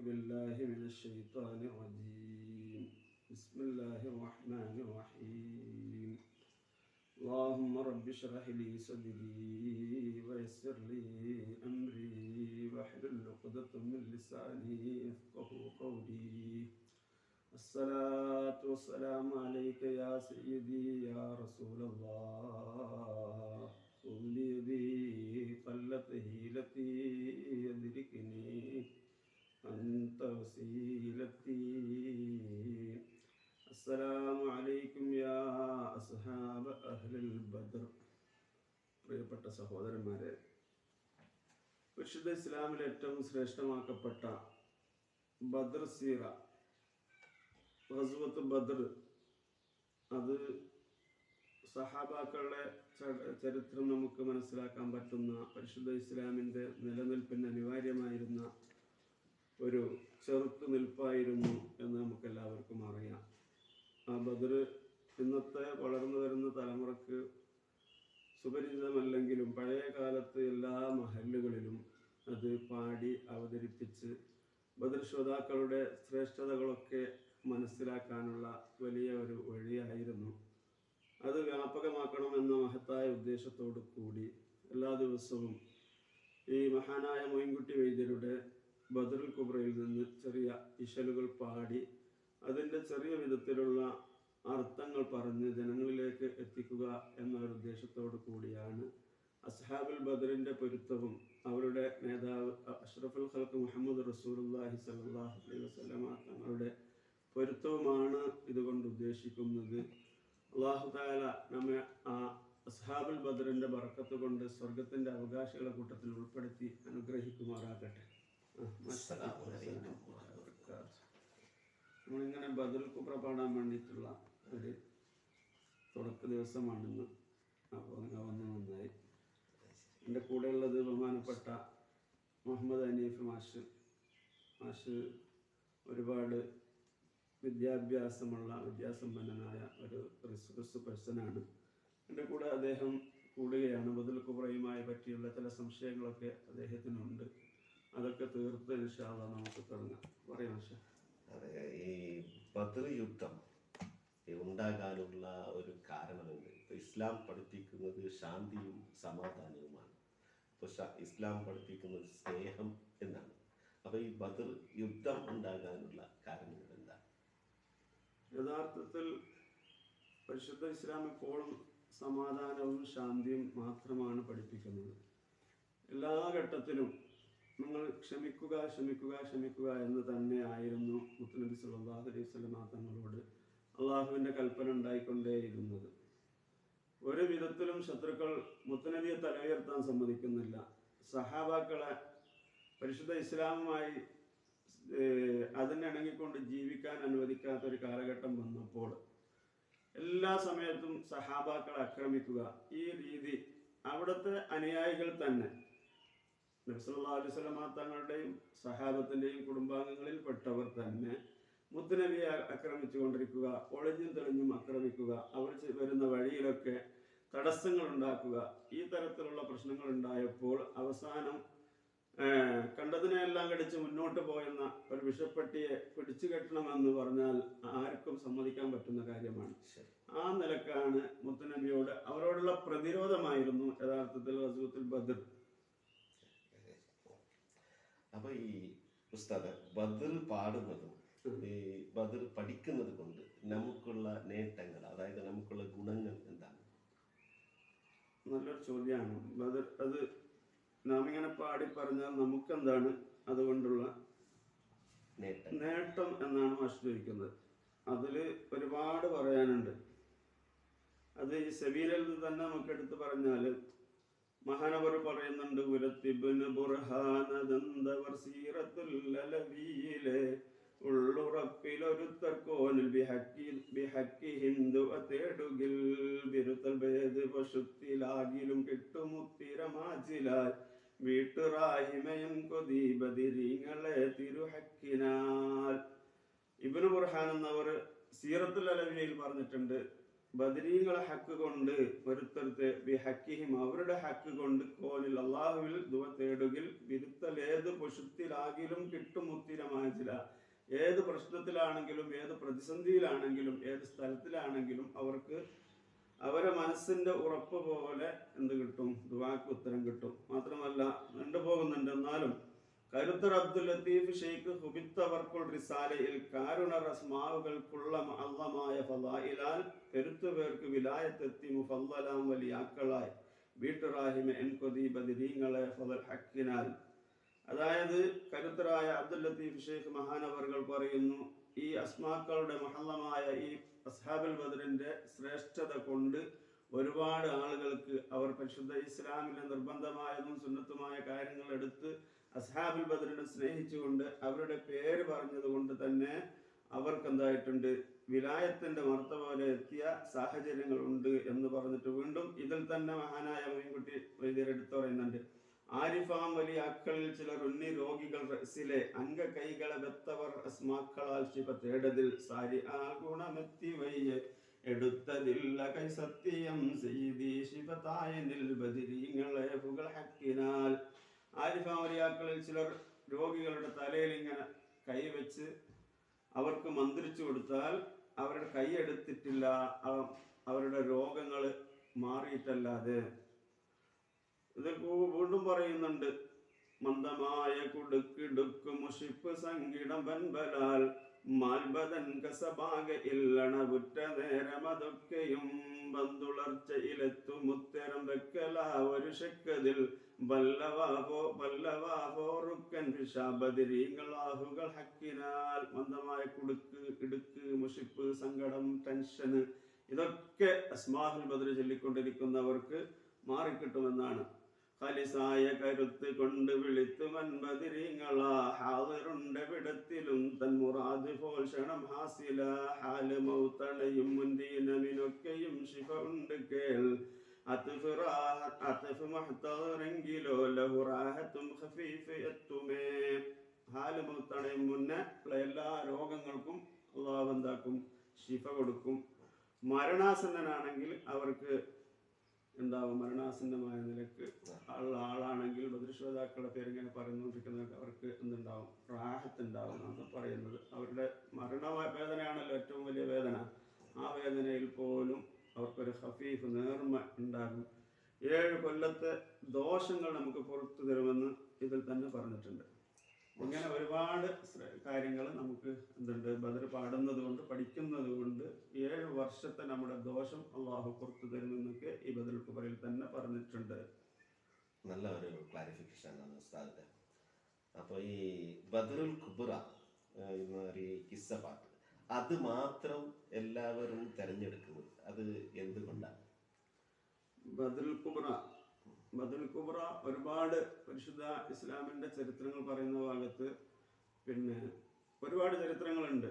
بالله من الشيطان الرجيم. بسم الله الرحمن الرحيم. اللهم رب اشرح لي صدري ويسر لي أمري واحلل عقدة من لساني يفقهوا قولي. الصلاة والسلام عليك يا سيدي يا رسول الله. خذ بيدي قلت هيلتي يدركني أنت وسيلتي. السلام عليكم يا أصحاب أهل البدر. പ്രിയപ്പെട്ട സഹോദരന്മാരെ, പരിശുദ്ധ ഇസ്ലാമിൽ ഏറ്റവും ശ്രേഷ്ഠമാക്കപ്പെട്ട ബദർ സീറ, ഗസ്വത്ത് ബദർ, അത് സഹാബാക്കളുടെ ചരിത്രം നമുക്ക് മനസ്സിലാക്കാൻ പറ്റുന്ന, പരിശുദ്ധ ഇസ്ലാമിൻ്റെ നിലനിൽപ്പിന് അനിവാര്യമായിരുന്ന ഒരു ചെറുത്തു നിൽപ്പായിരുന്നു എന്ന് നമുക്കെല്ലാവർക്കും അറിയാം. ആ ബദർ ഇന്നത്തെ വളർന്നു വരുന്ന തലമുറക്ക് സുപരിചിതമല്ലെങ്കിലും പഴയ കാലത്ത് എല്ലാ മഹല്ലുകളിലും അത് പാടി അവതരിപ്പിച്ച് ബദർ ശ്രോതാക്കളുടെ ശ്രേഷ്ഠതകളൊക്കെ മനസ്സിലാക്കാനുള്ള വലിയ ഒരു വഴിയായിരുന്നു. അത് വ്യാപകമാക്കണമെന്ന മഹത്തായ ഉദ്ദേശത്തോടു കൂടി എല്ലാ ദിവസവും ഈ മഹാനായ മൊയിൻകുട്ടി വൈദ്യരുടെ ബദറുൽ കുബ്രയിൽ നിന്ന് ചെറിയ ഇശലുകൾ പാടി അതിൻ്റെ ചെറിയ വിധത്തിലുള്ള അർത്ഥങ്ങൾ പറഞ്ഞ് ജനങ്ങളിലേക്ക് എത്തിക്കുക എന്നൊരു ഉദ്ദേശത്തോടു കൂടിയാണ് അസ്ഹാബുൽ ബദറിൻ്റെ പൊരുത്തവും അവരുടെ നേതാവ് അഷ്റഫുൽ ഖൽഖ് മുഹമ്മദ് റസൂലുള്ളാഹി സ്വല്ലല്ലാഹു അലൈഹി വസല്ലമ തങ്ങളുടെ പൊരുത്തവുമാണ് ഇതുകൊണ്ട് ഉദ്ദേശിക്കുന്നത്. അല്ലാഹു തആല നമ്മെ ആ അസ്ഹാബുൽ ബദറിൻ്റെ ബർക്കത്ത് കൊണ്ട് സ്വർഗത്തിൻ്റെ അവകാശികളുടെ കൂട്ടത്തിൽ ഉൾപ്പെടുത്തി അനുഗ്രഹിക്കുമാറാകട്ടെ. നമ്മളിങ്ങനെ ബദറുൽ കുബ്ര പാടാൻ വേണ്ടിയിട്ടുള്ള ഒരു തുടക്ക ദിവസമാണിന്ന്. അപ്പോൾ നിങ്ങൾ വന്ന് നന്നായി. എൻ്റെ കൂടെയുള്ളത് ബഹുമാനപ്പെട്ട മുഹമ്മദ് ഹനീഫ് മാഷ് ഒരുപാട് വിദ്യാസമ്പന്നനായ ഒരു റിസോഴ്സ് പേഴ്സണാണ്. എൻ്റെ കൂടെ അദ്ദേഹം കൂടുകയാണ്. ബദറുൽ കുബ്രയുമായി പറ്റിയുള്ള ചില സംശയങ്ങളൊക്കെ അദ്ദേഹത്തിനുണ്ട്. അതൊക്കെ തീർത്ത് ഇൻഷാ അല്ലാഹ് നമുക്ക് തുടങ്ങാം. പറയാം മാഷേ. അതെ, ഈ ബദർ യുദ്ധം ഉണ്ടാകാനുള്ള ഒരു കാരണമുണ്ട്. ഇപ്പോൾ ഇസ്ലാം പഠിപ്പിക്കുന്നത് ശാന്തിയും സമാധാനവുമാണ്. ഇപ്പോൾ ഇസ്ലാം പഠിപ്പിക്കുന്നത് സ്നേഹം എന്നാണ്. അപ്പോൾ ഈ ബദർ യുദ്ധം ഉണ്ടാകാനുള്ള കാരണങ്ങൾ എന്താണ്? യഥാർത്ഥത്തിൽ പരിശുദ്ധ ഇസ്ലാം എപ്പോഴും സമാധാനവും ശാന്തിയും മാത്രമാണ് പഠിപ്പിക്കുന്നത്. എല്ലാ ഘട്ടത്തിലും നിങ്ങൾ ക്ഷമിക്കുക ക്ഷമിക്കുക ക്ഷമിക്കുക എന്ന് തന്നെ ആയിരുന്നു മുത്തുനബി സല്ലല്ലാഹു അലൈഹി വസല്ലം തങ്ങളോട് അള്ളാഹുവിൻ്റെ കൽപ്പന ഉണ്ടായിക്കൊണ്ടേയിരുന്നത്. ഒരു വിധത്തിലും ശത്രുക്കൾ മുത്തുനബിയെ തല ഉയർത്താൻ സമ്മതിക്കുന്നില്ല. സഹാബാക്കളെ പരിശുദ്ധ ഇസ്ലാമുമായി അതിനിണങ്ങിക്കൊണ്ട് ജീവിക്കാൻ അനുവദിക്കാത്ത ഒരു കാലഘട്ടം വന്നപ്പോൾ എല്ലാ സമയത്തും സഹാബാക്കളെ ആക്രമിക്കുക, ഈ രീതി അവിടുത്തെ അനുയായികൾ തന്നെ നബി സല്ലല്ലാഹു അലൈഹി വസല്ലം തങ്ങളുടെയും സഹാബത്തിൻ്റെയും കുടുംബാംഗങ്ങളിൽ പെട്ടവർ തന്നെ മുത്തുനബിയെ ആക്രമിച്ചു കൊണ്ടിരിക്കുക, ഒളിഞ്ഞും തെളിഞ്ഞും ആക്രമിക്കുക, അവർ വരുന്ന വഴിയിലൊക്കെ തടസ്സങ്ങൾ ഉണ്ടാക്കുക. ഈ തരത്തിലുള്ള പ്രശ്നങ്ങൾ ഉണ്ടായപ്പോൾ അവസാനം കണ്ടതിനെല്ലാം കടിച്ച് മുന്നോട്ട് പോയെന്ന ഒരു വിഷപ്പെട്ടിയെ പിടിച്ചു കെട്ടണമെന്ന് പറഞ്ഞാൽ ആർക്കും സമ്മതിക്കാൻ പറ്റുന്ന കാര്യമാണ്. ആ നിലക്കാണ് മുത്തുനബിയോട് അവരോടുള്ള പ്രതിരോധമായിരുന്നു യഥാർത്ഥത്തിൽ ഗസ്വത്തുൽ ബദർ. അപ്പൊ ഈ ഉസ്താദ് ബദർ പാടുന്നതും ഈ ബദർ പഠിക്കുന്നത് കൊണ്ട് നമുക്കുള്ള നേട്ടങ്ങൾ, അതായത് നമുക്കുള്ള ഗുണങ്ങൾ എന്താണ്? നല്ലൊരു ചോദ്യമാണ്. ബദർ അത് നാം ഇങ്ങനെ പാടി പറഞ്ഞാൽ നമുക്കെന്താണ് അതുകൊണ്ടുള്ള നേട്ടം എന്നാണ് മാഷ് ചോദിക്കുന്നത്. അതിൽ ഒരുപാട് പറയാനുണ്ട്. അത് ഈ സബീലിൽ നിന്ന് തന്നെ നമുക്ക് എടുത്ത് പറഞ്ഞാൽ മഹാനവർ പറയുന്നുണ്ട്, ഉരത്തിബ്നു ബുർഹാനദന്തവർ സീറത്തുൽ അലവിയിലെ ഉള്ളുറപ്പിലൊരുത്തർക്കോനിൽ ബിഹക്കി ഹിന്ദു തേടുകിൽ ബിരുത്തൽ ഭേദ് പശുത്തിലാകിലും കിട്ടുമുത്തിരമാച്ചിലായി വീട്ടുറാഹിമയും കൊതി ബദിരിങ്ങളെ തിരുഹക്കിനാൽ. ഇബ്നു ബുർഹാൻ എന്നവർ സീറത്തുൽ അലവിയിൽ പറഞ്ഞിട്ടുണ്ട്, ബദരീങ്ങളെ ഹക്ക് കൊണ്ട് ഒരുത്തരത്തെ ബിഹക്കിഹിം അവരുടെ ഹക്ക് കൊണ്ട് കോനിൽ അള്ളാഹുവിൽ ദുവ തേടുകിൽ വിരുത്തലേത് പുഷുത്തിലാകിലും കിട്ടുമുത്തിരമാച ഏത് പ്രശ്നത്തിലാണെങ്കിലും ഏത് പ്രതിസന്ധിയിലാണെങ്കിലും ഏത് സ്ഥലത്തിലാണെങ്കിലും അവർക്ക് അവരെ മനസ്സിന്റെ ഉറപ്പ് പോലെ എന്ത് കിട്ടും? ദുആക്ക് ഉത്തരം കിട്ടും. മാത്രമല്ല നീണ്ടുപോകുന്നുണ്ട്, എന്നാലും കരുത്തർ അബ്ദുൽ ലത്തീഫ് ഷെയ്ഖ് ഹുബിത്തവർക്കുൾ റിസാലയിൽ കാരുണർ അസ്മാവുകൾക്കുള്ള അള്ളമായ ഫളായിലാൽ പെരുത്തുപേർക്ക് വിലായത്തെത്തി മുഫല്ലലാം വലിയാക്കളായി വീട്ടുറാഹിമ എൻ കൊതി ബദിരീങ്ങളെ ഫളൽ ഹക്കിനാൽ. അതായത് കരുത്തരായ അബ്ദുൽ ലത്തീഫ് ഷെയ്ഖ് മഹാനവർകൾ പറയുന്നു, ഈ അസ്മാക്കളുടെ മഹല്ലമായ ഈ അസ്ഹാബുൽ ബദറിന്റെ ശ്രേഷ്ഠത കൊണ്ട് ഒരുപാട് ആളുകൾക്ക് അവർ പരിശുദ്ധ ഇസ്ലാമിലെ നിർബന്ധമായതും സുന്നത്തുമായ കാര്യങ്ങൾ എടുത്ത് അസ്ഹാബുൽ ബദറിനെ സ്നേഹിച്ചുകൊണ്ട് അവരുടെ പേര് പറഞ്ഞത് കൊണ്ട് തന്നെ അവർക്ക് എന്തായിട്ടുണ്ട്? വിലായത്തിന്റെ മർത്തബ എത്തിയ സാഹചര്യങ്ങൾ ഉണ്ട് എന്ന് പറഞ്ഞിട്ട് വീണ്ടും ഇതിൽ തന്നെ മഹാനായ മൊയ്ൻകുട്ടി വൈദ്യർ എടുത്തു പറയുന്നുണ്ട്, ആരിഫാം വലിയ അക്കളിൽ ചിലർ ഉന്നി രോഗികൾ റസിലെ അംഗ കൈകളെ വെത്തവർ അസ്മാക്കളാൽ ശിവ തേടതിൽ സാരി ആ ഗുണമെത്തി വയ്യ എടുത്തതില്ല കൈ സത്യം ചെയ്തി ശിവതായനിൽ ബദിരീങ്ങളെ പുകൾ ഹക്കിനാൽ. ആരിഫാം വലിയാക്കളിൽ ചിലർ രോഗികളുടെ തലയിൽ ഇങ്ങനെ കൈവച്ച് അവർക്ക് മന്ത്രിച്ചു കൊടുത്താൽ അവരുടെ കൈ എടുത്തിട്ടില്ല, അവരുടെ രോഗങ്ങൾ മാറിയിട്ടല്ലാതെ. ഇത് വീണ്ടും പറയുന്നുണ്ട്, മന്ദമായ കുടുക്കിടുക്ക് മുഷിപ്പ് സങ്കിടം വൻബലാൽ മാൽബദൻ കസഭാഗ ഇല്ലണവുറ്റ നേരമതൊക്കെയും ബന്തുളർച്ചയിലെത്തു മുത്തരം വെക്കല ഒരു ശക്കതിൽ ബല്ലവാറുക്കൻ ബദിരീങ്ങളാഹുകൾ ഹക്കിനാൽ. മന്ദമായ കുടുക്ക്, ഇടുക്ക്, മുഷിപ്പ്, സങ്കടം, ടെൻഷന്, ഇതൊക്കെ അസ്മാഹുൽ ബദർ ചൊല്ലിക്കൊണ്ടിരിക്കുന്നവർക്ക് മാറിക്കിട്ടുമെന്നാണ്. ഖലിസായ കരുത്ത് കൊണ്ട് വിളിത്തു വൻബദിരീങ്ങളാ ഹാദിറുണ്ടെവിടത്തിലും തൻ മുറാദ് പോഷണം ഹാസില ഹാല് മൗത്തണയും മുൻദീനമിനൊക്കെയും ശിഫ ഉണ്ട് കേൾ അത്ഫ് മഹ്തറെങ്കിലോ ലഹുറാഹത്തും ഖഫീഫ് എത്തുമേ. ഹാല് മൗത്തണയും മുന്നേ ഉള്ള എല്ലാ രോഗങ്ങൾക്കും അള്ളാഹു എന്താക്കും? ശിഫ കൊടുക്കും. മരണാസന്നനാണെങ്കിൽ അവർക്ക് ഉണ്ടാവും, മരണാസന്നമായ നിലക്ക് ഉള്ള ആളാണെങ്കിൽ ബദർശ്രോതാക്കളുടെ പേരിങ്ങനെ പറഞ്ഞുകൊണ്ടിരിക്കുന്നവർക്ക് അവർക്ക് എന്തുണ്ടാവും? റാഹത്ത് ഉണ്ടാവും എന്നാണ് പറയുന്നത്. അവരുടെ മരണ വേദനയാണല്ലോ ഏറ്റവും വലിയ വേദന. ആ വേദനയിൽ പോലും അവർക്കൊരു ഖഫീഫ് നേർമ ഉണ്ടാകും. 7 കൊല്ലത്തെ ദോഷങ്ങൾ നമുക്ക് പുറത്തു തരുമെന്ന് ഇതിൽ തന്നെ പറഞ്ഞിട്ടുണ്ട്. ഇങ്ങനെ ഒരുപാട് കാര്യങ്ങൾ നമുക്ക് എന്തുണ്ട്? ബദർ പാടുന്നത് കൊണ്ട് പഠിക്കുന്നത് കൊണ്ട് 7 വർഷത്തെ നമ്മുടെ ദോഷം അള്ളാഹു പുറത്തു തരുമെന്നൊക്കെ ഈ ബദർ കുബറയിൽ തന്നെ പറഞ്ഞിട്ടുണ്ട്. നല്ല ഒരു ക്ലാരിഫിക്കേഷൻ ആണ് ഉസ്താദിന്റെ. അപ്പോൾ ഈ ബദറുൽ കുബ്ര എന്നൊരു കിസ്സ പാട്ട് അത് മാത്രം എല്ലാവരും തിരഞ്ഞെടുക്കുന്നത് അത് എന്തുകൊണ്ടാണ്? ബദറുൽ കുബ്ര ഒരുപാട് പരിശുദ്ധ ഇസ്ലാമിന്റെ ചരിത്രങ്ങൾ പറയുന്ന ഭാഗത്ത് പിന്നെ ഒരുപാട് ചരിത്രങ്ങളുണ്ട്.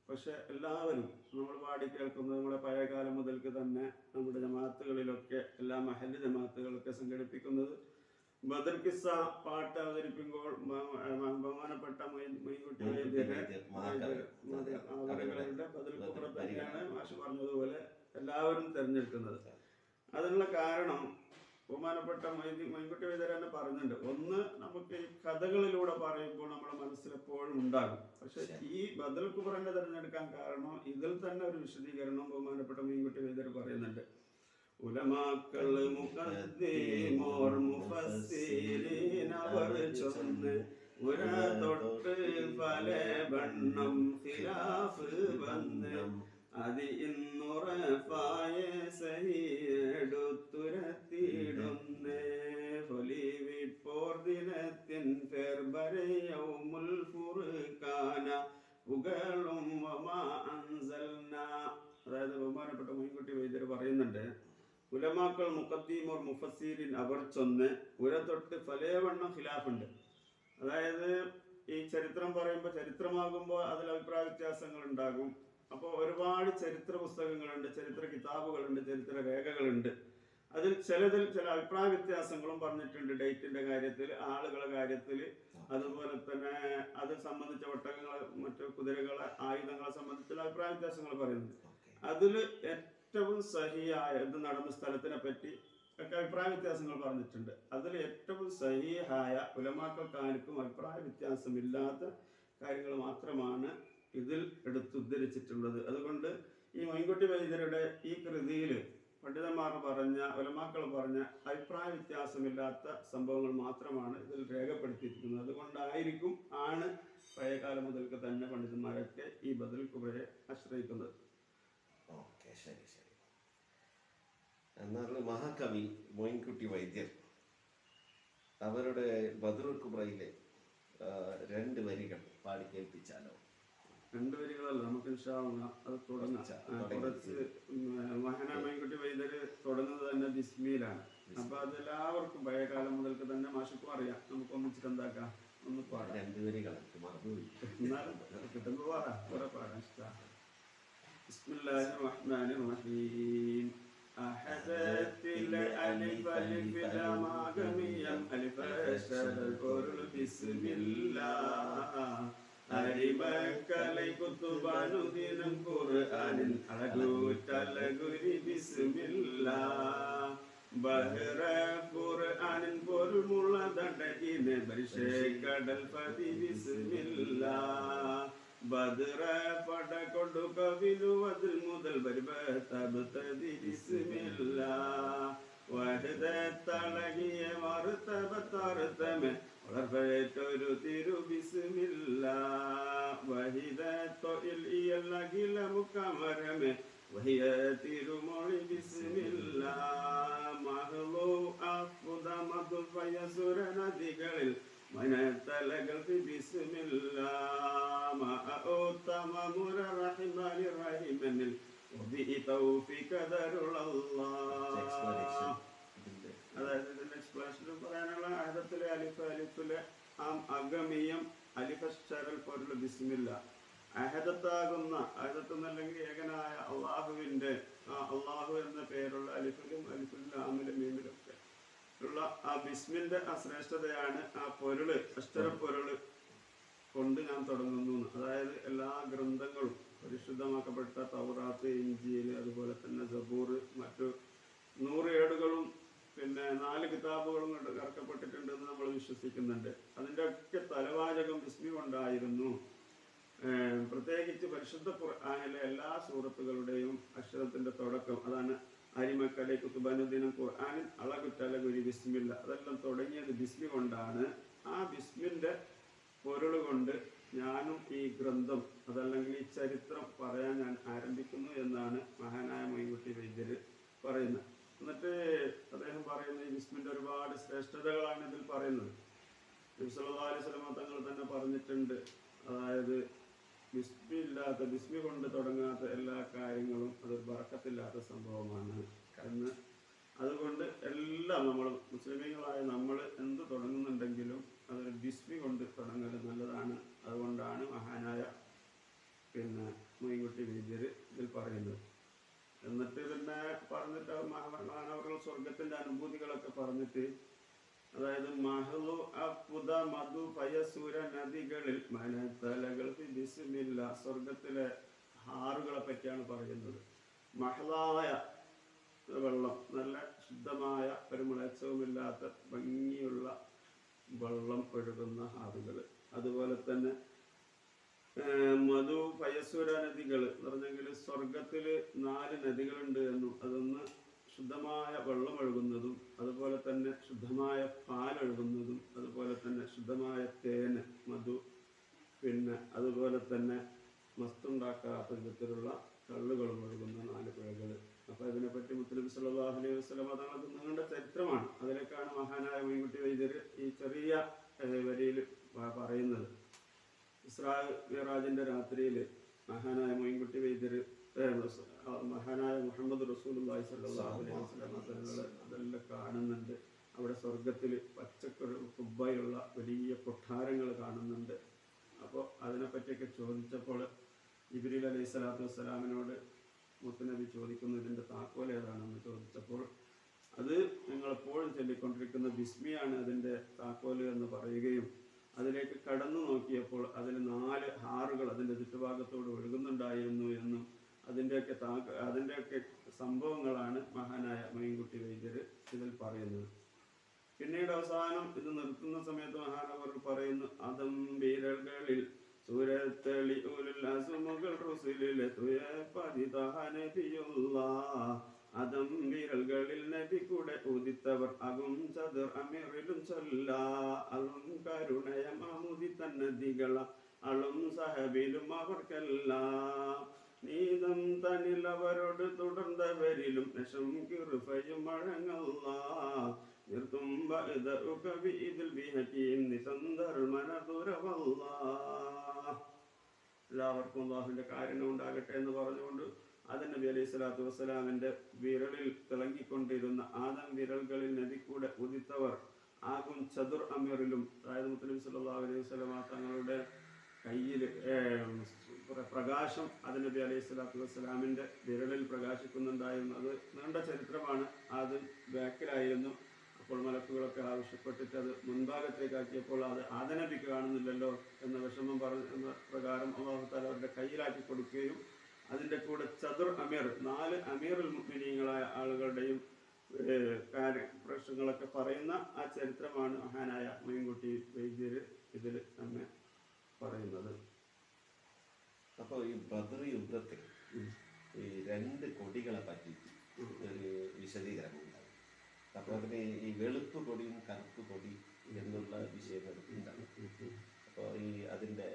പക്ഷെ എല്ലാവരും നമ്മൾ പാടി കേൾക്കുന്നത് നമ്മുടെ പഴയകാലം മുതൽക്ക് തന്നെ നമ്മുടെ ജമാഅത്തുകളിലൊക്കെ എല്ലാ മഹല്ല് ജമാഅത്തുകളൊക്കെ സംഘടിപ്പിക്കുന്നത് ബദർ കിസ്സ പാട്ട് അവതരിപ്പിക്കുമ്പോൾ ബഹുമാനപ്പെട്ട മൊയ്ൻകുട്ടി വൈദ്യരെ അവരുടെ ബദർ കുബ്ര തന്നെയാണ് മാഷ് പറഞ്ഞതുപോലെ എല്ലാവരും തിരഞ്ഞെടുക്കുന്നത്. അതിനുള്ള കാരണം ബഹുമാനപ്പെട്ട മൊയ്ൻകുട്ടി വൈദ്യർ തന്നെ പറഞ്ഞിട്ടുണ്ട്. ഒന്ന്, നമുക്ക് ഈ കഥകളിലൂടെ പറയുമ്പോൾ നമ്മുടെ മനസ്സിലെപ്പോഴും ഉണ്ടാകും. പക്ഷെ ഈ ബദർ കുബ്രനെ തിരഞ്ഞെടുക്കാൻ കാരണം ഇതിൽ തന്നെ ഒരു വിശദീകരണം ബഹുമാനപ്പെട്ട മൊയ്ൻകുട്ടി വൈദ്യർ പറയുന്നുണ്ട്. ഉലമാക്കൾ മുഖദ്ദീമോർ മുഫസ്സിരീൻ അവർ ചൊന്ന് ഉര തൊട്ട് പല ബണ്ണം ഖിലാഫ് വന്ന് അത് ഇന്നുറപ്പായ സഹിയെടുത്തുരത്തിടുന്നേ പൊലിവിപ്പോർ ദിനത്തിൻ ഫെർബരയൗമുൽ ഫുർഖാന ഉകളും വമാ അൻസൽന. അതായത് ബഹുമാനപ്പെട്ട മൊയ്ൻകുട്ടി വൈദ്യർ പറയുന്നുണ്ട്, ഉലമാക്കൾ മുഖദ്ദീമോർ മുഫസ്സിരീൻ അവർ ചൊന്ന് ഉര തൊട്ട് പലവണ്ണം ഖിലാഫുണ്ട്. അതായത് ഈ ചരിത്രം പറയുമ്പോൾ ചരിത്രമാകുമ്പോൾ അതിൽ അഭിപ്രായ വ്യത്യാസങ്ങൾ ഉണ്ടാകും. അപ്പോൾ ഒരുപാട് ചരിത്ര പുസ്തകങ്ങളുണ്ട്, ചരിത്ര കിതാബുകളുണ്ട്, ചരിത്ര രേഖകളുണ്ട്. അതിൽ ചിലതിൽ ചില അഭിപ്രായ വ്യത്യാസങ്ങളും പറഞ്ഞിട്ടുണ്ട്. ഡേറ്റിന്റെ കാര്യത്തിൽ, ആളുകളെ കാര്യത്തിൽ, അതുപോലെ തന്നെ അത് സംബന്ധിച്ച ഒട്ടകങ്ങളെ മറ്റു കുതിരകളെ ആയുധങ്ങളെ സംബന്ധിച്ചുള്ള അഭിപ്രായ വ്യത്യാസങ്ങൾ പറയുന്നുണ്ട്. അതിൽ ഏറ്റവും സഹിയായ ഇത് നടന്ന സ്ഥലത്തിനെ പറ്റി ഒക്കെ അഭിപ്രായ വ്യത്യാസങ്ങൾ പറഞ്ഞിട്ടുണ്ട്. അതിൽ ഏറ്റവും സഹിയായ ഉലമാക്കൾക്കാർക്കും അഭിപ്രായ വ്യത്യാസമില്ലാത്ത കാര്യങ്ങൾ മാത്രം മാത്രമാണ് ഇതിൽ എടുത്തുദ്ധരിച്ചിട്ടുള്ളത്. അതുകൊണ്ട് ഈ മൊയ്ൻകുട്ടി വൈദ്യരുടെ ഈ കൃതിയിൽ പണ്ഡിതന്മാർ പറഞ്ഞ ഉലമാക്കൾ പറഞ്ഞ അഭിപ്രായ വ്യത്യാസമില്ലാത്ത സംഭവങ്ങൾ മാത്രമാണ് ഇതിൽ രേഖപ്പെടുത്തിയിരിക്കുന്നത്. അതുകൊണ്ടായിരിക്കും പഴയകാലം മുതൽക്ക് തന്നെ പണ്ഡിതന്മാരൊക്കെ ഈ ബദൽ കുബ്രയെ ആശ്രയിക്കുന്നത്. ഓക്കെ, ശരി. എന്നാൽ മഹാകവി മൊയ്ൻകുട്ടി വൈദ്യർ അവരുടെ ബദറുൽ കുബ്രയിലെ 2 വരികൾ പാടി കേൾപ്പിച്ചാലോ? 2 വരികളല്ല, നമുക്ക് അത് തുടങ്ങാം. കുറച്ച് മഹാനായ മൊയ്ൻകുട്ടി വൈദ്യര് തുടങ്ങുന്നത് തന്നെ ബിസ്മിയിലാണ്. അപ്പൊ അതെല്ലാവർക്കും പഴയകാലം മുതൽക്ക് തന്നെ മാഷക്കും അറിയാം. നമുക്ക് ഒന്നിച്ചിട്ട് എന്താക്കാം, ഒന്ന് പാടാം. 2 വരികൾ മറന്നുപോയി, എന്നാലും കിട്ടുമ്പോ പാടാം, കുറെ പാടാം. ബിസ്മില്ലാഹിർ റഹ്മാനിർ റഹീം. അഹദത്തിൽ അലിഫ് അലിഫ് ലമാഗമിയം അലിഫ് അശ്റൽ ഖുർആൻ ബിസ്മില്ലാഹ് അരിമക്കലൈ കുത്തുബാനുദിനം ഖുർആനിൻ അളകൂറ്റലകുരി ബിസ്മില്ലാഹ് ബഹ്റ ഖുർആനിൻ പൊരുമുള്ള ദടകിനെ ബരിശേക്കടൽ പതി ബിസ്മില്ലാഹ് ബദ്ര പട കൊടു കവിലുവതിൽ മുതൽ ബരിബത്തബത്തതി ബിസ്മില്ലാഹ് വഹദത്തളകിയ മറുതബത്തറുതമെ വളർപ്പേറ്റൊരു തിരു ബിസ്മില്ലാഹ് വഹിദത്തൊയിൽ ഇയല്ലകില മുക്കമരമെ വഹിയ തിരുമൊഴി ബിസ്മില്ലാഹ് മഹ്ലൂ അഫുദമതു ഫയസുര നദികളിൽ മനത്തലകൾ ബിസ്മില്ലാഹ് മഅഉത്തമമുര റഹിമാനി റഹിമനിൽ വബി തൗഫീക ദറുല്ലാഹ്. അതായത് ഇതിന്റെ എക്സ്പ്ലനേഷൻ പറയാനുള്ള അഹദത്തിലെ അലിഫിലെ അഗമിയം അലിഫശ്ചരൽ പോലുള്ള ബിസ്മില്ല അഹദത്താകുന്ന അഹദത്തെന്നല്ലെങ്കിൽ ഏകനായ അള്ളാഹുവിന്റെ അള്ളാഹു എന്ന പേരുള്ള അലിഫിലും ലാമിലും മീമിലും ഒക്കെ ഉള്ള ആ ബിസ്മിന്റെ ആ ശ്രേഷ്ഠതയാണ് ആ പൊരുള് അക്ഷരപ്പൊരുള് കൊണ്ട് ഞാൻ തുടങ്ങുന്നു. അതായത് എല്ലാ ഗ്രന്ഥങ്ങളും പരിശുദ്ധമാക്കപ്പെട്ട തൗറാത്ത്, ഇഞ്ചീൽ, അതുപോലെ തന്നെ സബൂർ, മറ്റു 100 ഏടുകളും പിന്നെ 4 കിതാബുകളും കൊണ്ട് ഇറക്കപ്പെട്ടിട്ടുണ്ടെന്ന് നമ്മൾ വിശ്വസിക്കുന്നുണ്ട്. അതിൻ്റെ ഒക്കെ തലവാചകം ബിസ്മി കൊണ്ടായിരുന്നു. പ്രത്യേകിച്ച് പരിശുദ്ധ ഖുർആനിലെ എല്ലാ സൂറത്തുകളുടെയും അക്ഷരത്തിന്റെ തുടക്കം അതാണ് അരിമക്കലെ കുത്തുബാനുദ്ദീനം ഖുർആനിൽ അളകുറ്റലകുരി ബിസ്മില്ല. അതെല്ലാം തുടങ്ങിയത് ബിസ്മി കൊണ്ടാണ്. ആ ബിസ്മിന്റെ പൊരുള് കൊണ്ട് ഞാനും ഈ ഗ്രന്ഥം അതല്ലെങ്കിൽ ഈ ചരിത്രം പറയാൻ ഞാൻ ആരംഭിക്കുന്നു എന്നാണ് മഹാനായ മൊയ്ൻകുട്ടി വൈദ്യര് പറയുന്നത്. എന്നിട്ട് അദ്ദേഹം പറയുന്ന ഈ ബിസ്മിന്റെ ഒരുപാട് ശ്രേഷ്ഠതകളാണ് ഇതിൽ പറയുന്നത്. നബി സല്ലല്ലാഹു അലൈഹി വസല്ലം തങ്ങൾ തന്നെ പറഞ്ഞിട്ടുണ്ട്, അതായത് ബിസ്മി കൊണ്ട് തുടങ്ങാത്ത എല്ലാ കാര്യങ്ങളും അതൊരു ബറക്കത്തില്ലാത്ത സംഭവമാണ് എന്ന്. അതുകൊണ്ട് എല്ലാം നമ്മൾ മുസ്ലിമീങ്ങളായ നമ്മൾ എന്ത് തുടങ്ങുന്നുണ്ടെങ്കിലും അതൊരു ബിസ്മി കൊണ്ട് തുടങ്ങൽ നല്ലതാണ്. അതുകൊണ്ടാണ് മഹാനായ മൊയ്ൻകുട്ടി വൈദ്യര് ഇതിൽ പറയുന്നത്. എന്നിട്ട് പിന്നെ പറഞ്ഞിട്ട് മഹാനവറുകൾ സ്വർഗത്തിന്റെ അനുഭൂതികളൊക്കെ പറഞ്ഞിട്ട്, അതായത് മഹ്ലു അപ്പുദ മധു പയസൂര നദികളിൽ മനത്തലകൾ ബിസ്മില്ല, സ്വർഗത്തിലെ ഹാറുകളെ പറ്റിയാണ് പറയുന്നത്. മഹ്ലായ വെള്ളം, നല്ല ശുദ്ധമായ ഒരു മുളച്ചവുമില്ലാത്ത ഭംഗിയുള്ള വെള്ളം ഒഴുകുന്ന ഹാറുകൾ. അതുപോലെ തന്നെ മധു പയസുര നദികൾ എന്ന് പറഞ്ഞെങ്കിൽ സ്വർഗത്തിൽ 4 നദികളുണ്ട് എന്നും അതൊന്ന് ശുദ്ധമായ വെള്ളം ഒഴുകുന്നതും അതുപോലെ തന്നെ ശുദ്ധമായ പാലൊഴുകുന്നതും അതുപോലെ തന്നെ ശുദ്ധമായ തേന് മധു അതുപോലെ തന്നെ മസ്തുണ്ടാക്കാത്ത വിധത്തിലുള്ള കള്ളുകളും ഒഴുകുന്ന 4 പുഴകൾ. അപ്പോൾ ഇതിനെപ്പറ്റി മുത്തനബി സല്ലല്ലാഹു അലൈഹി വസല്ലം തങ്ങൾക്ക് നീണ്ട ചരിത്രമാണ്. അതിലേക്കാണ് മഹാനായ മൊയ്ൻകുട്ടി വൈദ്യര് ഈ ചെറിയ വരിയിൽ പറയുന്നത്. ഇസ്രാ മിഅ്റാജിന്റെ രാത്രിയിൽ മഹാനായ മൊയ്ൻകുട്ടി വൈദ്യര് മഹാനായ മുഹമ്മദ് റസൂലുള്ളാഹി സ്വല്ലല്ലാഹു അലൈഹി വസല്ലം അതെല്ലാം കാണുന്നുണ്ട്. അവിടെ സ്വർഗത്തിൽ പച്ചക്കൊരു കുബ്ബയുള്ള വലിയ കൊട്ടാരങ്ങൾ കാണുന്നുണ്ട്. അപ്പോൾ അതിനെപ്പറ്റിയൊക്കെ ചോദിച്ചപ്പോൾ ജിബ്രീൽ അലൈഹി സ്വലാത്തു വസ്സലാമിനോട് മുത്തുനബി ചോദിക്കുന്നു, ഇതിൻ്റെ താക്കോൽ ഏതാണെന്ന് ചോദിച്ചപ്പോൾ അത് നിങ്ങളെപ്പോഴും ചൊല്ലിക്കൊണ്ടിരിക്കുന്ന ബിസ്മിയാണ് അതിൻ്റെ താക്കോൽ എന്ന് പറയുകയും അതിലേക്ക് കടന്നു നോക്കിയപ്പോൾ അതിൽ 4 ഹാറുകൾ അതിൻ്റെ ചുറ്റുഭാഗത്തോട് ഒഴുകുന്നുണ്ടായിരുന്നു എന്നും അതിൻ്റെയൊക്കെ സംഭവങ്ങളാണ് മഹാനായ മൊയ്ൻകുട്ടി വൈദ്യര് ഇതിൽ പറയുന്നത്. പിന്നീട് അവസാനം ഇത് നിർത്തുന്ന സമയത്ത് മഹാനവർ പറയുന്നു, അതം വീരകളിൽ സൂരത്തെ റസൂലിലെത്തുയ പതിതഹ നബിയുള്ള അതം വിരൽകളിൽ നബി കൂടെ ഉദിത്തവർ അകും ചതുർ അമീറിലും ചൊല്ല അളും കരുണയം അമുദി തന്നതികള അളും സഹബിലും അവർക്കെല്ലാം നീതം തന്നിൽ അവരോട് തുടർന്നവരിലും നശം കിറുഫയും മഴങ്ങല്ല നിർത്തും ഇതിൽ ബിഹക്കീം നിസന്ധർമന ദുരവല്ല. എല്ലാവർക്കും അല്ലാഹുവിന്റെ കാരുണ്യം ഉണ്ടാകട്ടെ എന്ന് പറഞ്ഞുകൊണ്ട് ആദം നബി അലൈഹി സ്വലാത്തു വസ്സലാമിന്റെ വിരലിൽ തിളങ്ങിക്കൊണ്ടിരുന്ന ആദം വിരലുകളിൽ നബി കൂടെ ഉദിത്തവർ ആകും ചതുർ അമീറിലും, അതായത് മുത്തനബി സല്ലല്ലാഹു അലൈഹി വസല്ലമ തങ്ങളുടെ കയ്യിൽ പ്രകാശം ആദം നബി അലൈഹി സ്വലാത്തു വസ്സലാമിന്റെ വിരലിൽ പ്രകാശിക്കുന്നുണ്ടായിരുന്നു. അത് നീണ്ട ചരിത്രമാണ്. ആദ്യം ബാക്കിലായിരുന്നു. അപ്പോൾ മലക്കുകളൊക്കെ ആവശ്യപ്പെട്ടിട്ട് അത് മുൻഭാഗത്തേക്കാക്കിയപ്പോൾ അത് ആദം നബിക്ക് കാണുന്നില്ലല്ലോ എന്ന വിഷമം പറഞ്ഞ പ്രകാരം അല്ലാഹു തആല അവരുടെ കയ്യിലാക്കി കൊടുക്കുകയും അതിൻ്റെ കൂടെ ചതുർ അമീർ 4 അമീറുൽ മുഅ്മിനീങ്ങളായ ആളുകളുടെയും പ്രശ്നങ്ങളൊക്കെ പറയുന്ന ആ ചരിത്രമാണ് മഹാനായ മൊയ്ൻകുട്ടി വൈദ്യർ ഇതിൽ നമ്മെ പറയുന്നത്. അപ്പോൾ ഈ ബദർ യുദ്ധത്തിൽ ഈ 2 കൊടികളെ പറ്റിയിട്ട് ഒരു വിശദീകരണം ഉണ്ടാകും. അപ്പോൾ അതിന് ഈ വെളുപ്പ് കൊടിയും കറുപ്പ് കൊടി എന്നുള്ള വിഷയങ്ങൾ ഉണ്ടാകും. അപ്പോൾ ഈ അതിൻ്റെ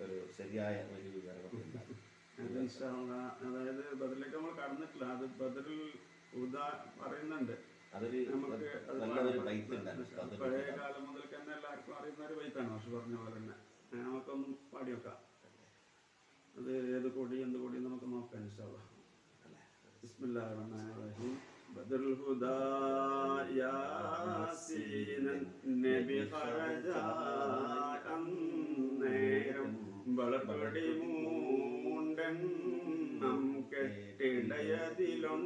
ഒരു ശരിയായ ഒരു വിവരണം ഉണ്ടാകും. അതായത് ബദറിലേക്ക് നമ്മൾ കടന്നിട്ടില്ല. അത് ബദറിൽ പറയുന്നുണ്ട്. അതൊരു നമുക്ക് നല്ലൊരു ബൈത്ത് പഴയ കാലം മുതൽ തന്നെ എല്ലാവർക്കും അറിയുന്ന ഒരു ബൈത്താണ്. പക്ഷെ പറഞ്ഞ പോലെ തന്നെ നമുക്കൊന്നും പാടി വെക്കാം. അത് ഏത് കൊടി എന്ത് കൊടി നമുക്ക് നോക്കാം ഇൻഷാ അല്ലാഹ്. ബിസ്മില്ലാഹിർ റഹ്മാനിർ റഹീം. ബദറുൽ ഹുദാ യാസീനൻ നബി ഖറജ അന്നേരം വളർപടി മൂണ്ടെണ്ണം കെട്ടിടയതിലുണ്ട്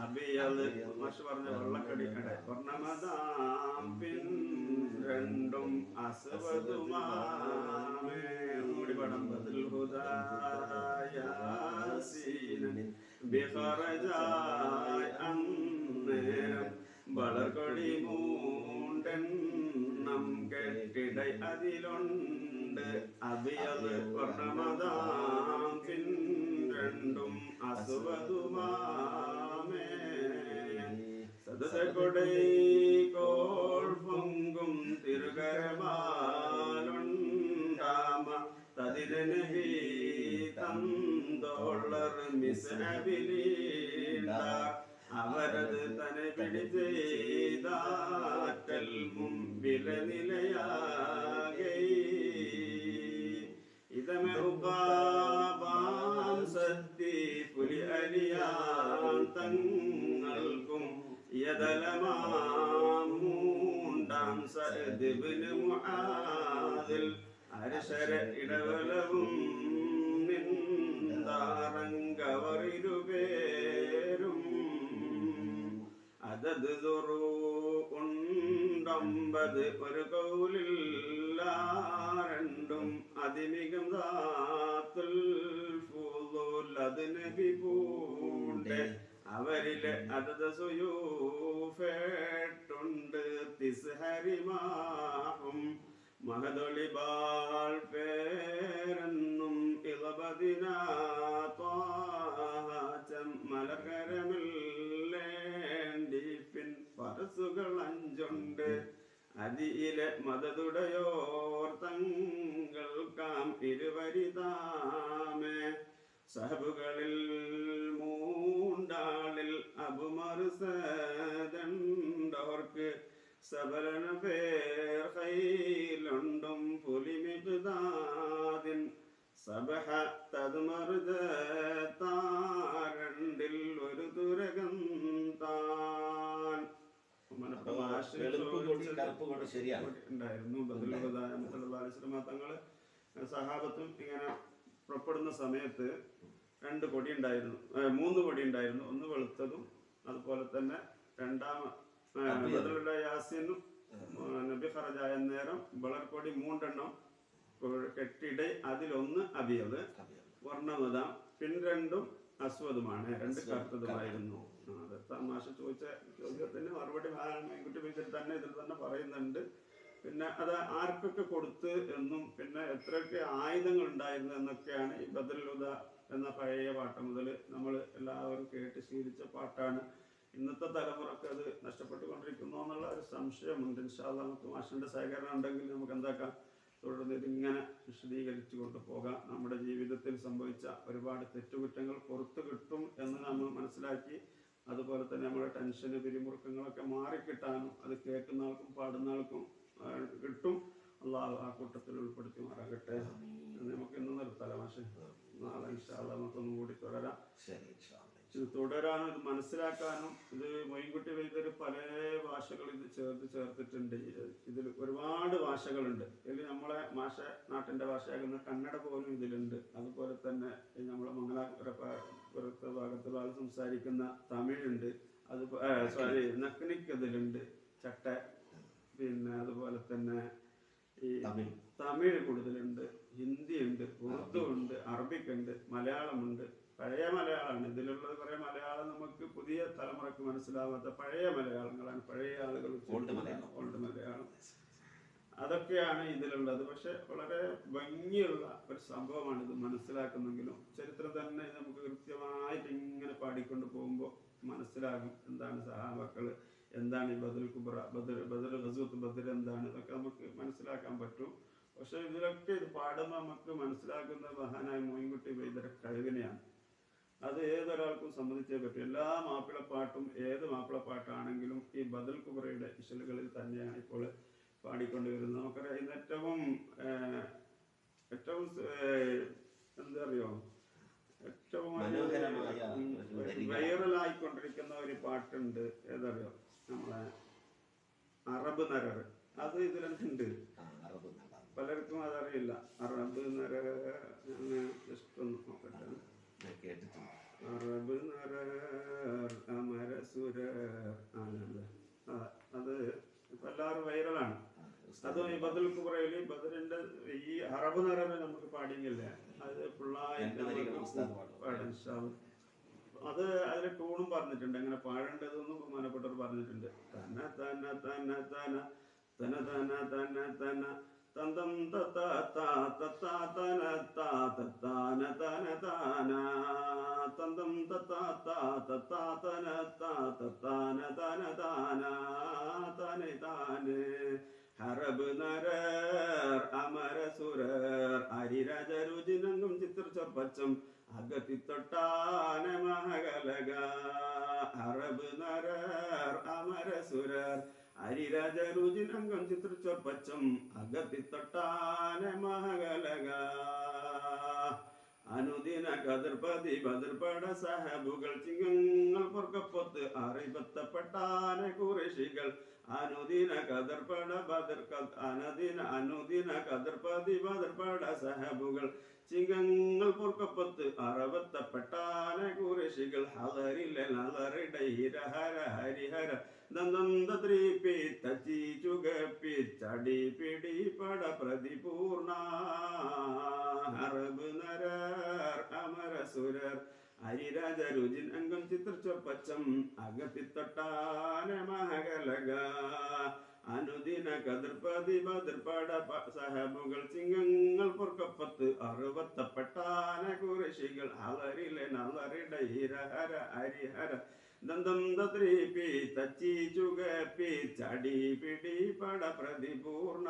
അബിയത് മാഷ് പറഞ്ഞ വെള്ളക്കടിക്കടെ വർണ്ണമതാം പിൻ രണ്ടും അസ്വദുമാമേ മൂടി പടം ബദറുൽ ഹുദാ യാസീനൻ ബിഖറജായ് അന്നേരം വളർകൊടി മൂണ്ടെണ്ണം കെട്ടിട അതിലുണ്ട് അബിയത് വർണ്ണമതാം പിൻ രണ്ടും അസ്വദുമാമേ സദസകൊടൈ കോൾ പൊങ്കും തിരുകരമാലുണ്ടാമ തതിരനഹി തന്തോളർ മിസ്അബിലീണ്ട അവരത് തന്നെ പിടിച്ചെയ്താറ്റൽ മുമ്പില നിലയാകെ ഇതമെ ഉപാപാം സത്തി പുലി അലിയാൻ തങ്ങൾക്കും യദലമാമൂണ്ടാം സഅദ് ഇബ്നു മുആദിൽ അർശര ഇടവലവും നിന്താറങ്കവറിരുപേരും അതത് ഉണ്ടമ്പത് ഒരു കൗലില്ലാരണ്ടും അതിമികം ദാത്തുൽ ഫുളൂൽ അത് നബി പൂണ്ടെ അവരിലെ അതത് സുയൂഫേട്ടുണ്ട് തിസ്ഹരിമാഹും മഹദൊളിബാൾ പേരെന്നും മലകരമില്ലേണ്ടി പിൻ പറസുകൾ 5 അതിയിലെ മദതുടയോർ തങ്ങൾക്കാം ഇരുവരിതാമേ സഹബുകളിൽ മൂണ്ടാളിൽ അബുമറുസദണ്ടോർക്ക് സബലന പേർ ഖൈലുണ്ടും പുലിമിഖ്ദാദിൻ സബഹ തദ്മർദത്താരണ്ടിൽ ഒരു തുരകം താൻ ഉണ്ടായിരുന്നു. ബദറുൽ ഹുദാ സല്ലല്ലാഹു അലൈഹി വസല്ലം തങ്ങൾ സഹാബത്തും ഇങ്ങനെ പുറപ്പെടുന്ന സമയത്ത് 2 കൊടി ഉണ്ടായിരുന്നു, 3 കൊടി ഉണ്ടായിരുന്നു. ഒന്ന് വെളുത്തതും അതുപോലെ തന്നെ ബദറുൽ യാസീനും നബി ഖറജായ നേരം വളർക്കൊടി 3 എണ്ണം കെട്ടിട അതിലൊന്ന് അബിയത് വർണ്ണമതാം പിൻ 2 അസ്വദുമാണ്, 2 കറുത്തതുമായിരുന്നു. തമാശ ചോദിച്ച ചോദ്യത്തിന് മറുപടി മൈൻകുട്ടി ബൈദ്യർ തന്നെ ഇതിൽ തന്നെ പറയുന്നുണ്ട്. പിന്നെ അത് ആർക്കൊക്കെ കൊടുത്ത് എന്നും പിന്നെ എത്രയൊക്കെ ആയുധങ്ങൾ ഉണ്ടായിരുന്നു എന്നൊക്കെയാണ് ഈ ബദലുദ എന്ന പഴയ പാട്ട് മുതൽ നമ്മൾ എല്ലാവരും കേട്ട് ശീലിച്ച പാട്ടാണ്. ഇന്നത്തെ തലമുറക്ക് അത് നഷ്ടപ്പെട്ടുകൊണ്ടിരിക്കുന്നു എന്നുള്ള ഒരു സംശയമുണ്ട്. ഇൻഷാ അല്ലാഹ് നമുക്ക് മാഷിന്റെ സഹകരണം ഉണ്ടെങ്കിൽ നമുക്ക് എന്താക്കാം, തുടർന്ന് ഇതിങ്ങനെ വിശദീകരിച്ചു കൊണ്ടുപോകാം. നമ്മുടെ ജീവിതത്തിൽ സംഭവിച്ച ഒരുപാട് തെറ്റുകുറ്റങ്ങൾ പുറത്തു കിട്ടും എന്ന് നമ്മൾ മനസ്സിലാക്കി, അതുപോലെ തന്നെ നമ്മുടെ ടെൻഷന് പിരിമുറുക്കങ്ങളൊക്കെ മാറിക്കിട്ടാനും അത് കേൾക്കുന്ന ആൾക്കും പാടുന്ന ആൾക്കും കിട്ടും. അള്ളാഹു ആ കൂട്ടത്തിൽ ഉൾപ്പെടുത്തി മാറാകട്ടെ. നമുക്ക് ഇന്ന് നിർത്താലോ മാഷെ, നാളെ ഇൻഷാ അല്ലാഹ് നമുക്കൊന്നും കൂടി തുടരാം. ഇത് തുടരാനും ഇത് മനസ്സിലാക്കാനും ഇത് മൊയ്ൻകുട്ടി വൈദ്യർ പല ഭാഷകൾ ഇത് ചേർത്തിട്ടുണ്ട്. ഇതിൽ ഒരുപാട് ഭാഷകളുണ്ട്. ഇതിൽ നമ്മളെ നാട്ടിന്റെ ഭാഷയാകുന്ന കന്നഡ പോലും ഇതിലുണ്ട്. അതുപോലെ തന്നെ നമ്മളെ മംഗലാപുരത്തെ ഭാഗത്തുള്ള ആൾ സംസാരിക്കുന്ന തമിഴുണ്ട്, അത് സോറി നക്നിക്ക് ഇതിലുണ്ട്, ചട്ട. പിന്നെ അതുപോലെ തന്നെ ഈ തമിഴ് കൂടുതലുണ്ട്, ഹിന്ദി ഉണ്ട്, ഉറുദു ഉണ്ട്, അറബിക് ഉണ്ട്, മലയാളമുണ്ട്. പഴയ മലയാളമാണ് ഇതിലുള്ളത്. കുറെ മലയാളം നമുക്ക് പുതിയ തലമുറക്ക് മനസ്സിലാവാത്ത പഴയ മലയാളങ്ങളാണ്, പഴയ ആളുകൾ ഓൾഡ് മലയാളം. അതൊക്കെയാണ് ഇതിലുള്ളത്. പക്ഷെ വളരെ ഭംഗിയുള്ള ഒരു സംഭവമാണ് ഇത് മനസ്സിലാക്കുന്നെങ്കിലും. ചരിത്രം തന്നെ നമുക്ക് കൃത്യമായിട്ട് ഇങ്ങനെ പാടിക്കൊണ്ട് പോകുമ്പോൾ മനസ്സിലാകും എന്താണ് സഹാബാക്കള്, എന്താണ് ഈ ബദർ കുബ്ര, ബദർ ഗസ്വത്ത് ബദർ എന്താണ്, ഇതൊക്കെ നമുക്ക് മനസ്സിലാക്കാൻ പറ്റും. പക്ഷെ ഇതിലൊക്കെ ഇത് പാടുമ്പോൾ നമുക്ക് മനസ്സിലാക്കുന്ന മഹാനായ മൊയ്ൻകുട്ടി വൈദ്യര കഴിവിനെയാണ്. അത് ഏതൊരാൾക്കും സമ്മതിച്ചേ പറ്റും. എല്ലാ മാപ്പിളപ്പാട്ടും ഏത് മാപ്പിളപ്പാട്ടാണെങ്കിലും ഈ ബദൽ കുബ്രയുടെ ഇശലുകളിൽ തന്നെയാണ് ഇപ്പോൾ പാടിക്കൊണ്ടുവരുന്നത്. നമുക്കറിയാം ഇന്ന് ഏറ്റവും എന്താ അറിയോ, ഏറ്റവും വൈറലായിക്കൊണ്ടിരിക്കുന്ന ഒരു പാട്ടുണ്ട്. ഏതറിയോ, നമ്മളെ അറബ് നരർ. അത് ഇതിലുണ്ട്, പലർക്കും അതറിയില്ല. അറബ് നരർ ജസ്റ്റ് ഒന്ന് നോക്കട്ടെ. അറബ് നരർ അമരസുരർ, അത് ഇപ്പൊ എല്ലാവരും വൈറലാണ്. അതും ഈ ബദൽ കുബ്രയില് ബദറിന്റെ ഈ അറബ് നരർ നമുക്ക് പാടിയില്ലേ, അത് ഫുള്ളായിട്ട് അത് അതിലെ ടൂണും പറഞ്ഞിട്ടുണ്ട്, എങ്ങനെ പാടേണ്ടതെന്നും ബഹുമാനപ്പെട്ടവർ പറഞ്ഞിട്ടുണ്ട്. തന തന തന തന തന തന തന തന തന്തം തത്ത തത്ത തന താന തന താന തന്തം തത്ത തത്ത തന താന തന താന തനെ താനെ. അറബ് നരർ അമരസുരർ അരിരാജരുചിനങ്കും ചിത്രചൊർപ്പച്ചം അകത്തിത്തൊട്ടാന മഹകലക. അറബ് നരർ അമരസുരർ അരിരാജരുചിനങ്കം ചിത്രചൊർപ്പച്ചം അകത്തിത്തൊട്ടാന മഹകലക. അനുദിന കതിർപതി ബദർപട സഹബുകൾ ചിങ്ങങ്ങൾ പൊർക്കപ്പൊത്ത് അറിബത്തപ്പെട്ടാന കുറേശികൾ. അനുദിന കതിർപട അനുദിന കതിർപതി ബദർപട സഹബുകൾ ചിങ്ങങ്ങൾ പൊർക്കപ്പൊത്ത് അറബത്തപ്പെട്ടാന കുറേശികൾ. ഹലറിലെ നലറിടൈരഹര ഹരിഹര ദന്തീപി തച്ചി ചുകപ്പി ചടി പിടി പട പ്രതിപൂർണ. അറബ് നരർ അമരസുരർ അരിരാജരുചിൻ അംഗം ചിത്രചൊർപ്പച്ചം അകത്തിത്തൊട്ടാന മഹകലക. അനുദിന കതിർപതി ബദർപട സഹബുകൾ ചിങ്ങങ്ങൾ പൊർക്കപ്പത്ത് അറുപത്തപ്പെട്ടാന കുറേശികൾ. ഹലറിലെ നലറിടൈരഹര ഹരിഹര ദന്തീപി തച്ചി ചുകപ്പി ചടി പിടി പട പ്രതിപൂർണ.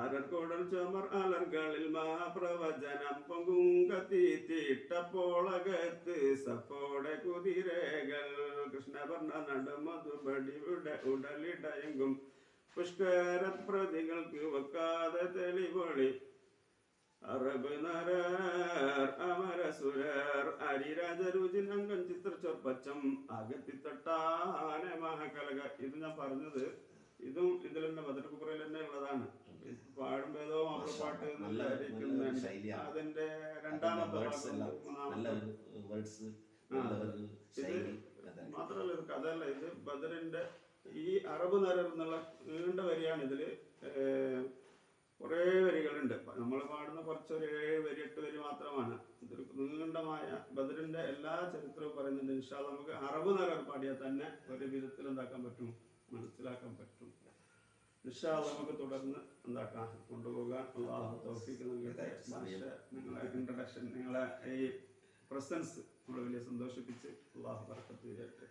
അരർകൊടൽ ചമർ അലർകളിൽ മഹാപ്രവചനം പൊങ്കുങ്കത്തി തീട്ടപ്പോളകത്ത് സപ്പോടെ കുതിരകൾ. കൃഷ്ണവർണ്ണ നടുമധുബടി ഉടലിടയെങ്കും പുഷ്കര പ്രതികൾക്ക് വെക്കാതെ തെളിവൊളി. അറബ് നരർ അമരസുരർ അരിരാജരുചിൻ അംഗം ചിത്രചൊർപ്പച്ചം അകത്തിത്തൊട്ടാന മഹകലക. ഇത് ഞാൻ പറഞ്ഞത് ഇതും ഇതിൽ തന്നെ ബദർ കുബ്രയിൽ തന്നെ ഉള്ളതാണ്. പാടുമ്പോ ഏതോ മാപ്പിളപ്പാട്ട് അതിന്റെ രണ്ടാമത്തെ മാത്രമല്ല ഇത് കഥയല്ല. ഇത് ബദറിന്റെ ഈ അറബ് നരർ എന്നുള്ള നീണ്ട വരിയാണ്. ഇതില് കുറേ വരികളുണ്ട്. നമ്മൾ പാടുന്ന കുറച്ച് ഒരു 7 വരി 8 വരി മാത്രമാണ്. ഇതൊരു നീണ്ടമായ ബദറിന്റെ എല്ലാ ചരിത്രവും പറയുന്നുണ്ട്. ഇൻഷാ അല്ലാഹ് നമുക്ക് അറബ് നരർ പാടിയാൽ തന്നെ ഒരു വിധത്തിൽ എന്താക്കാൻ പറ്റും, മനസ്സിലാക്കാൻ പറ്റും. ഇൻഷാ അല്ലാഹ് നമുക്ക് തുടർന്ന് എന്താക്കാം കൊണ്ടുപോകാൻ അള്ളാഹു തൗഫീഖ് നൽകട്ടെ. നിങ്ങളെ ഇൻട്രഡക്ഷൻ, നിങ്ങളെ ഈ പ്രസൻസ് നമ്മളെ വലിയ സന്തോഷിപ്പിച്ച് അള്ളാഹു ബർക്കത്ത് ചെയ്യട്ടെ.